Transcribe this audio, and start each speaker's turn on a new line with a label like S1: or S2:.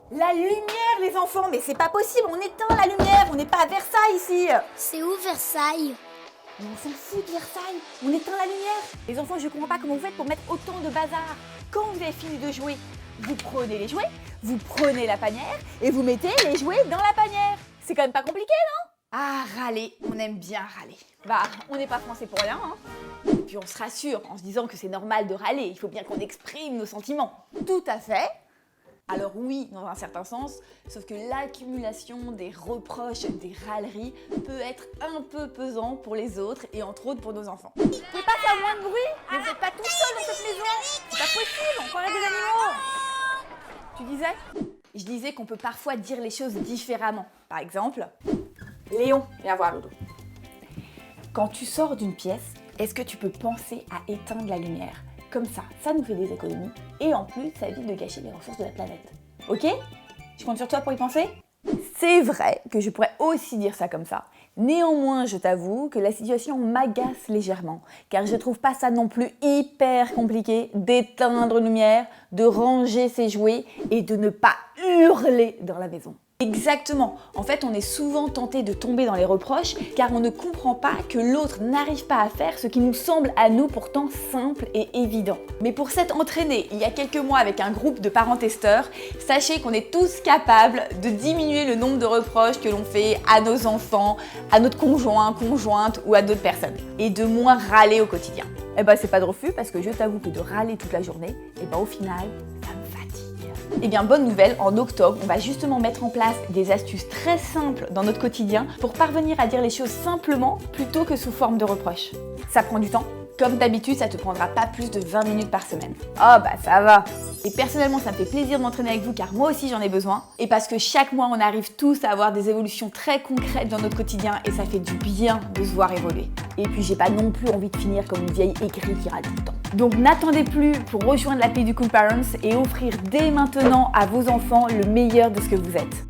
S1: La lumière, les enfants, mais c'est pas possible, on éteint la lumière, on n'est pas à Versailles ici.
S2: C'est où Versailles?
S1: Mais on s'en fout de Versailles, on éteint la lumière. Les enfants, je comprends pas comment vous faites pour mettre autant de bazar. Quand vous avez fini de jouer, vous prenez les jouets, vous prenez la panière et vous mettez les jouets dans la panière. C'est quand même pas compliqué, non? Ah, râler, on aime bien râler. Bah, on n'est pas français pour rien, hein. Et puis on se rassure en se disant que c'est normal de râler, il faut bien qu'on exprime nos sentiments. Tout à fait. Alors oui, dans un certain sens, sauf que l'accumulation des reproches, des râleries peut être un peu pesant pour les autres et entre autres pour nos enfants. Vous pouvez pas faire moins de bruit? Vous n'êtes pas tout seul dans cette maison? C'est pas possible, on croirait des animaux. Tu disais? Je disais qu'on peut parfois dire les choses différemment. Par exemple, Léon, viens voir Loulou. Quand tu sors d'une pièce, est-ce que tu peux penser à éteindre la lumière? Comme ça nous fait des économies et en plus, ça évite de gâcher les ressources de la planète. Ok? Je compte sur toi pour y penser? C'est vrai que je pourrais aussi dire ça comme ça. Néanmoins, je t'avoue que la situation m'agace légèrement, car je trouve pas ça non plus hyper compliqué d'éteindre une lumière, de ranger ses jouets et de ne pas hurler dans la maison. Exactement. En fait, on est souvent tenté de tomber dans les reproches car on ne comprend pas que l'autre n'arrive pas à faire ce qui nous semble à nous pourtant simple et évident. Mais pour s'être entraîné il y a quelques mois avec un groupe de parents testeurs, sachez qu'on est tous capables de diminuer le nombre de reproches que l'on fait à nos enfants, à notre conjoint, conjointe ou à d'autres personnes. Et de moins râler au quotidien. Eh ben c'est pas de refus parce que je t'avoue que de râler toute la journée, eh ben au final, ça me fatigue. Eh bien, bonne nouvelle, en octobre, on va justement mettre en place des astuces très simples dans notre quotidien pour parvenir à dire les choses simplement plutôt que sous forme de reproches. Ça prend du temps. Comme d'habitude, ça te prendra pas plus de 20 minutes par semaine. Oh bah ça va. Et personnellement, ça me fait plaisir de m'entraîner avec vous car moi aussi j'en ai besoin. Et parce que chaque mois, on arrive tous à avoir des évolutions très concrètes dans notre quotidien et ça fait du bien de se voir évoluer. Et puis j'ai pas non plus envie de finir comme une vieille aigrie qui râle tout le temps. Donc n'attendez plus pour rejoindre l'appli du Cool Parents et offrir dès maintenant à vos enfants le meilleur de ce que vous êtes.